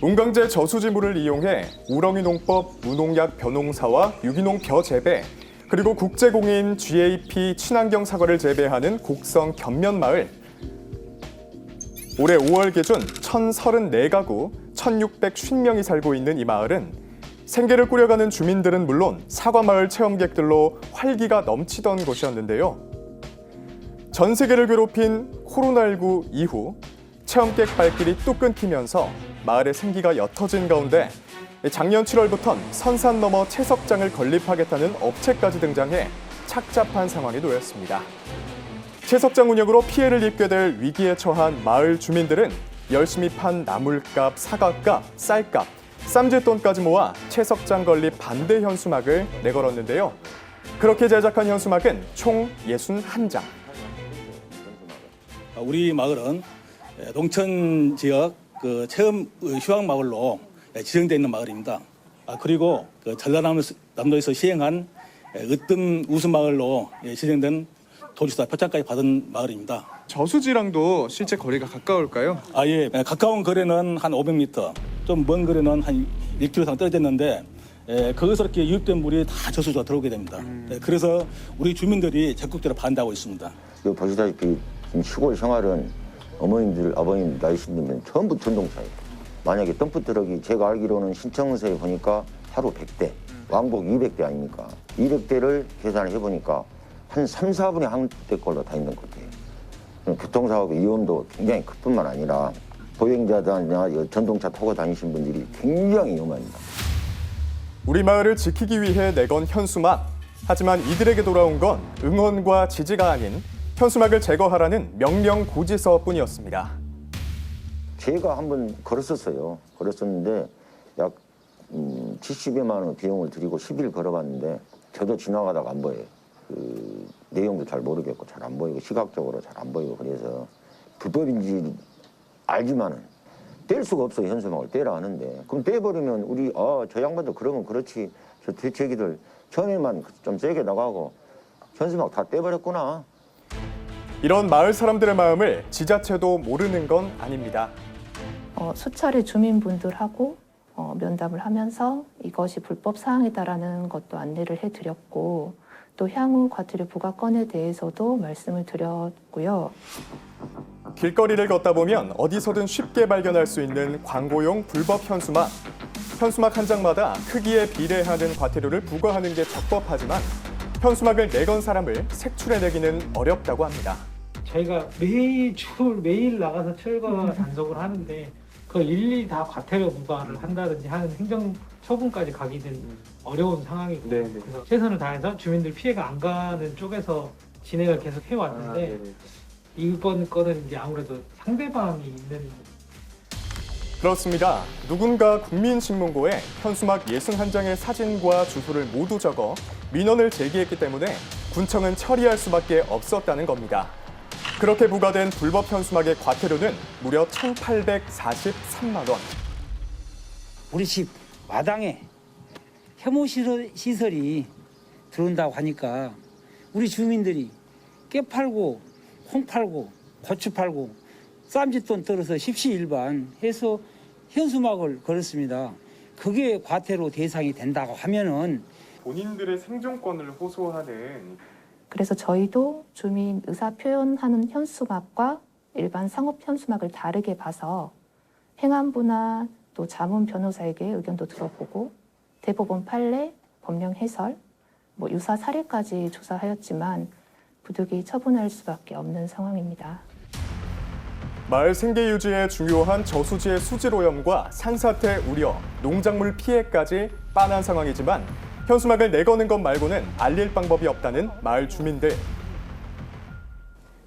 운강제 저수지물을 이용해 우렁이 농법 무농약 벼농사와 유기농 벼 재배, 그리고 국제공인 GAP 친환경 사과를 재배하는 곡성 견면마을. 올해 5월 기준 1,034가구 1,650명이 살고 있는 이 마을은 생계를 꾸려가는 주민들은 물론 사과마을 체험객들로 활기가 넘치던 곳이었는데요. 전 세계를 괴롭힌 코로나19 이후 체험객 발길이 뚝 끊기면서 마을의 생기가 옅어진 가운데 작년 7월부턴 선산 너머 채석장을 건립하겠다는 업체까지 등장해 착잡한 상황에 놓였습니다. 채석장 운영으로 피해를 입게 될 위기에 처한 마을 주민들은 열심히 판 나물값, 사과값, 쌀값, 쌈짓돈까지 모아 채석장 건립 반대 현수막을 내걸었는데요. 그렇게 제작한 현수막은 총 61장. 우리 마을은 농촌 지역 체험 휴양 마을로 지정되어 있는 마을입니다. 그리고 전라남도에서 시행한 으뜸 우수마을로 지정된 도지사 표창까지 받은 마을입니다. 저수지랑도 실제 거리가 가까울까요? 예. 가까운 거리는 한 500m, 좀 먼 거리는 한 1km 이상 떨어져 있는데 거기서 이렇게 유입된 물이 다 저수지로 들어오게 됩니다. 그래서 우리 주민들이 적극적으로 반대하고 있습니다. 보시다시피 시골 생활은 어머님들, 아버님 나이신들면 전부 전동차예요. 만약에 덤프트럭이 제가 알기로는 신청서에 보니까 하루 100대, 왕복 200대 아닙니까? 200대를 계산을 해보니까 한 3, 4분의 한 대 걸로 다 있는 것 같아요. 교통사고 위험도 굉장히 클 뿐만 아니라 보행자나 전동차 타고 다니신 분들이 굉장히 위험합니다. 우리 마을을 지키기 위해 내건 현수막. 하지만 이들에게 돌아온 건 응원과 지지가 아닌 현수막을 제거하라는 명령 고지서뿐이었습니다. 제가 한번 걸었었어요. 걸었었는데 약 70여만 원 비용을 들이고 10일 걸어봤는데 저도 지나가다가 안 보여요. 내용도 잘 모르겠고 잘 안 보이고 시각적으로 잘 안 보이고 그래서 불법인지 알지만은 뗄 수가 없어요. 현수막을 떼라 하는데 그럼 떼버리면 우리 저 양반도 그러면 그렇지 저 대체기들 처음에만 좀 세게 나가고 현수막 다 떼버렸구나. 이런 마을 사람들의 마음을 지자체도 모르는 건 아닙니다. 수차례 주민분들하고 면담을 하면서 이것이 불법 사항이다라는 것도 안내를 해드렸고 또 향후 과태료 부과 건에 대해서도 말씀을 드렸고요. 길거리를 걷다 보면 어디서든 쉽게 발견할 수 있는 광고용 불법 현수막. 현수막 한 장마다 크기에 비례하는 과태료를 부과하는 게 적법하지만 현수막을 내건 사람을 색출해내기는 어렵다고 합니다. 저희가 매일 나가서 철거 단속을 하는데 그걸 일일이 다 과태료 부과를 한다든지 하는 행정 처분까지 가기는 어려운 상황이고 그래서 최선을 다해서 주민들 피해가 안 가는 쪽에서 진행을 계속 해왔는데 이번 건은 이제 아무래도 상대방이 있는 그렇습니다. 누군가 국민신문고에 현수막 61장의 사진과 주소를 모두 적어 민원을 제기했기 때문에 군청은 처리할 수밖에 없었다는 겁니다. 그렇게 부과된 불법 현수막의 과태료는 무려 1,843만 원. 우리 집 마당에 혐오 시설이 들어온다고 하니까 우리 주민들이 깨 팔고 콩 팔고 고추 팔고 쌈짓돈 떨어서 십시일반 해서 현수막을 걸었습니다. 그게 과태료 대상이 된다고 하면은 본인들의 생존권을 호소하는 그래서 저희도 주민 의사 표현하는 현수막과 일반 상업 현수막을 다르게 봐서 행안부나 또 자문 변호사에게 의견도 들어보고 대법원 판례, 법령 해설, 유사 사례까지 조사하였지만 부득이 처분할 수밖에 없는 상황입니다. 마을 생계 유지에 중요한 저수지의 수질 오염과 산사태 우려, 농작물 피해까지 빤한 상황이지만 현수막을 내거는 것 말고는 알릴 방법이 없다는 마을 주민들.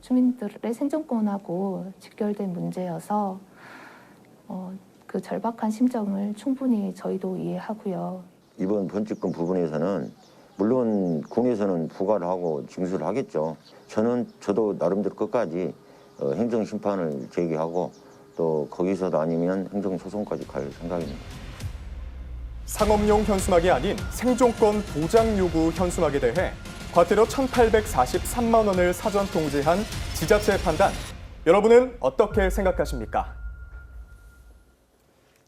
주민들의 생존권하고 직결된 문제여서 그 절박한 심정을 충분히 저희도 이해하고요. 이번 번칙금 부분에서는 물론 군에서는 부과를 하고 징수를 하겠죠. 저도 나름대로 끝까지 행정심판을 제기하고 또 거기서도 아니면 행정소송까지 갈 생각입니다. 상업용 현수막이 아닌 생존권 보장 요구 현수막에 대해 과태료 1,843만 원을 사전 통지한 지자체의 판단. 여러분은 어떻게 생각하십니까?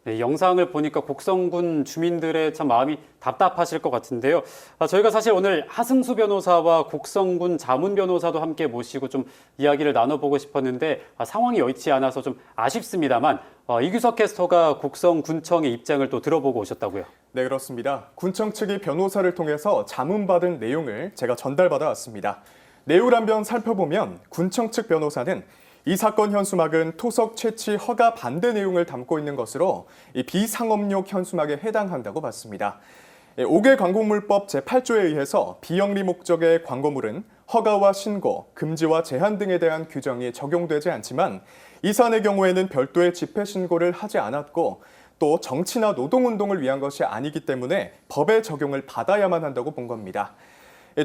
네, 영상을 보니까 곡성군 주민들의 참 마음이 답답하실 것 같은데요. 저희가 사실 오늘 하승수 변호사와 곡성군 자문 변호사도 함께 모시고 좀 이야기를 나눠보고 싶었는데 상황이 여의치 않아서 좀 아쉽습니다만 이규석 캐스터가 곡성군청의 입장을 또 들어보고 오셨다고요. 네, 그렇습니다. 군청 측이 변호사를 통해서 자문받은 내용을 제가 전달받아 왔습니다. 내용을 한번 살펴보면 군청 측 변호사는 이 사건 현수막은 토속 채취 허가 반대 내용을 담고 있는 것으로 이 비상업용 현수막에 해당한다고 봤습니다. 5개 광고물법 제8조에 의해서 비영리 목적의 광고물은 허가와 신고, 금지와 제한 등에 대한 규정이 적용되지 않지만 이 사안의 경우에는 별도의 집회 신고를 하지 않았고 또 정치나 노동운동을 위한 것이 아니기 때문에 법의 적용을 받아야만 한다고 본 겁니다.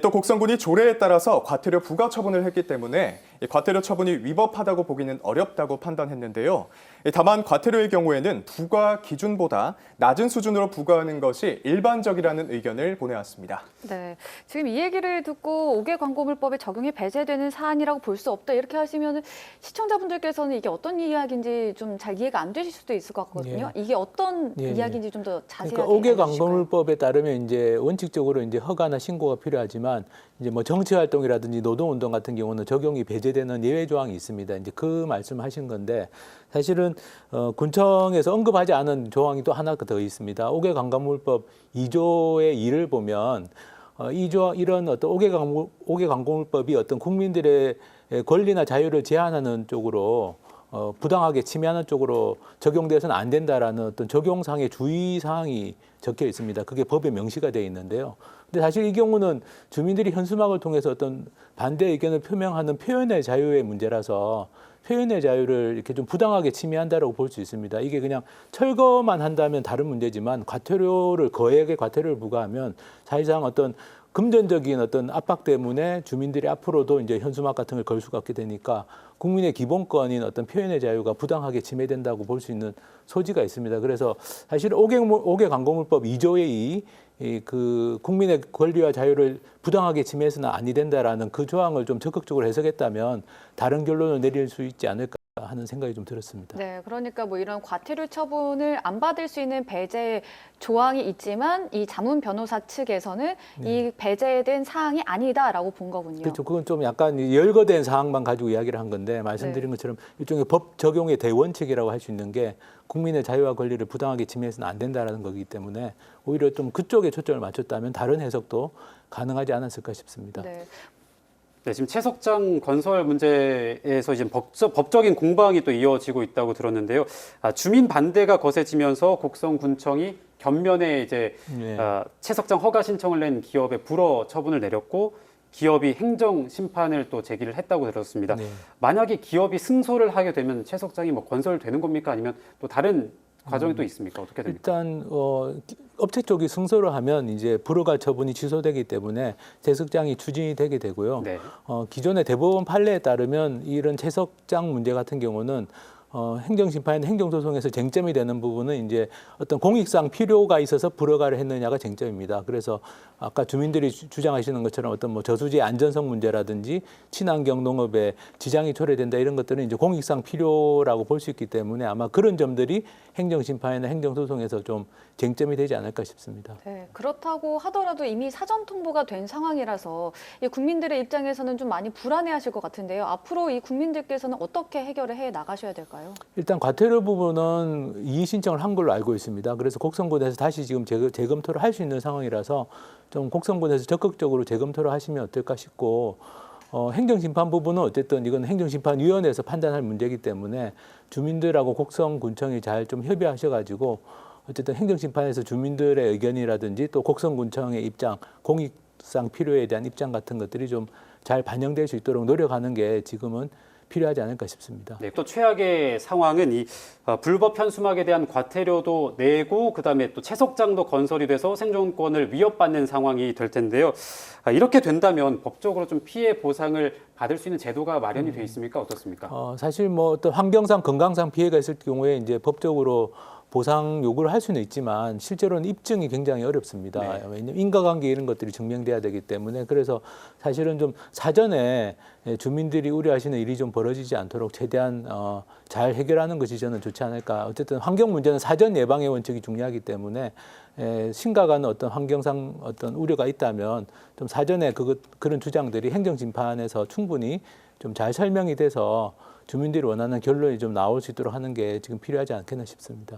또 곡성군이 조례에 따라서 과태료 부과 처분을 했기 때문에 과태료 처분이 위법하다고 보기는 어렵다고 판단했는데요. 다만 과태료의 경우에는 부과 기준보다 낮은 수준으로 부과하는 것이 일반적이라는 의견을 보내왔습니다. 네, 지금 이 얘기를 듣고 5개 광고물법에 적용이 배제되는 사안이라고 볼 수 없다 이렇게 하시면 시청자분들께서는 이게 어떤 이야기인지 좀 잘 이해가 안 되실 수도 있을 것 같거든요. 이게 어떤 이야기인지 좀 더 자세하게 그러니까 5개 알려주실까요? 광고물법에 따르면 이제 원칙적으로 이제 허가나 신고가 필요하지만 이제 뭐 정치 활동이라든지 노동 운동 같은 경우는 적용이 배제되는 예외 조항이 있습니다. 이제 그 말씀하신 건데 사실은 군청에서 언급하지 않은 조항이 또 하나 더 있습니다. 5개 광고물법 2조의 2를 보면 이런 어떤 5개 광고물법이 어떤 국민들의 권리나 자유를 제한하는 쪽으로 부당하게 침해하는 쪽으로 적용돼서는 안 된다라는 어떤 적용상의 주의 사항이 적혀 있습니다. 그게 법에 명시가 되어 있는데요. 근데 사실 이 경우는 주민들이 현수막을 통해서 어떤 반대 의견을 표명하는 표현의 자유의 문제라서 표현의 자유를 이렇게 좀 부당하게 침해한다라고 볼 수 있습니다. 이게 그냥 철거만 한다면 다른 문제지만 거액의 과태료를 부과하면 사실상 어떤 금전적인 어떤 압박 때문에 주민들이 앞으로도 이제 현수막 같은 걸 걸 수가 없게 되니까 국민의 기본권인 어떤 표현의 자유가 부당하게 침해된다고 볼 수 있는 소지가 있습니다. 그래서 사실 5개 광고물법 2조의 그 국민의 권리와 자유를 부당하게 침해해서는 아니 된다라는 그 조항을 좀 적극적으로 해석했다면 다른 결론을 내릴 수 있지 않을까 하는 생각이 좀 들었습니다. 네, 그러니까 뭐 이런 과태료 처분을 안 받을 수 있는 배제 조항이 있지만 이 자문 변호사 측에서는 이 배제된 사항이 아니다라고 본 거군요. 그렇죠. 그건 좀 약간 열거된 사항만 가지고 이야기를 한 건데 말씀드린 것처럼 일종의 법 적용의 대원칙이라고 할 수 있는 게 국민의 자유와 권리를 부당하게 침해해서는 안 된다라는 거기 때문에 오히려 좀 그쪽에 초점을 맞췄다면 다른 해석도 가능하지 않았을까 싶습니다. 네. 네, 지금 채석장 건설 문제에서 이제 법적인 공방이 또 이어지고 있다고 들었는데요. 주민 반대가 거세지면서 곡성군청이 견면에 이제 채석장 허가 신청을 낸 기업에 불허 처분을 내렸고 기업이 행정 심판을 또 제기를 했다고 들었습니다. 네. 만약에 기업이 승소를 하게 되면 채석장이 뭐 건설되는 겁니까? 아니면 또 다른 과정이 또 있습니까? 어떻게 됩니까? 일단 업체 쪽이 승소를 하면 이제 불허가 처분이 취소되기 때문에 채석장이 추진이 되게 되고요. 네. 기존의 대법원 판례에 따르면 이런 채석장 문제 같은 경우는 행정심판이나 행정소송에서 쟁점이 되는 부분은 이제 어떤 공익상 필요가 있어서 불허가를 했느냐가 쟁점입니다. 그래서 아까 주민들이 주장하시는 것처럼 어떤 뭐 저수지 안전성 문제라든지 친환경 농업에 지장이 초래된다 이런 것들은 이제 공익상 필요라고 볼 수 있기 때문에 아마 그런 점들이 행정심판이나 행정소송에서 좀 쟁점이 되지 않을까 싶습니다. 네, 그렇다고 하더라도 이미 사전 통보가 된 상황이라서 이 국민들의 입장에서는 좀 많이 불안해하실 것 같은데요. 앞으로 이 국민들께서는 어떻게 해결을 해 나가셔야 될까요? 일단 과태료 부분은 이의 신청을 한 걸로 알고 있습니다. 그래서 곡성군에서 다시 지금 재검토를 할 수 있는 상황이라서 좀 곡성군에서 적극적으로 재검토를 하시면 어떨까 싶고 행정심판 부분은 어쨌든 이건 행정심판위원회에서 판단할 문제이기 때문에 주민들하고 곡성군청이 잘 좀 협의하셔가지고 어쨌든 행정심판에서 주민들의 의견이라든지 또 곡성군청의 입장, 공익상 필요에 대한 입장 같은 것들이 좀 잘 반영될 수 있도록 노력하는 게 지금은 필요하지 않을까 싶습니다. 네, 또 최악의 상황은 이 불법 현수막에 대한 과태료도 내고 그다음에 또 채석장도 건설이 돼서 생존권을 위협받는 상황이 될 텐데요. 이렇게 된다면 법적으로 좀 피해 보상을 받을 수 있는 제도가 마련이 돼 있습니까? 어떻습니까? 사실 뭐 어떤 환경상 건강상 피해가 있을 경우에 이제 법적으로 보상 요구를 할 수는 있지만 실제로는 입증이 굉장히 어렵습니다. 왜냐하면 인과관계 이런 것들이 증명돼야 되기 때문에 그래서 사실은 좀 사전에 주민들이 우려하시는 일이 좀 벌어지지 않도록 최대한 잘 해결하는 것이 저는 좋지 않을까. 어쨌든 환경 문제는 사전 예방의 원칙이 중요하기 때문에 심각한 어떤 환경상 어떤 우려가 있다면 좀 사전에 그런 주장들이 행정심판에서 충분히 좀 잘 설명이 돼서 주민들이 원하는 결론이 좀 나올 수 있도록 하는 게 지금 필요하지 않겠나 싶습니다.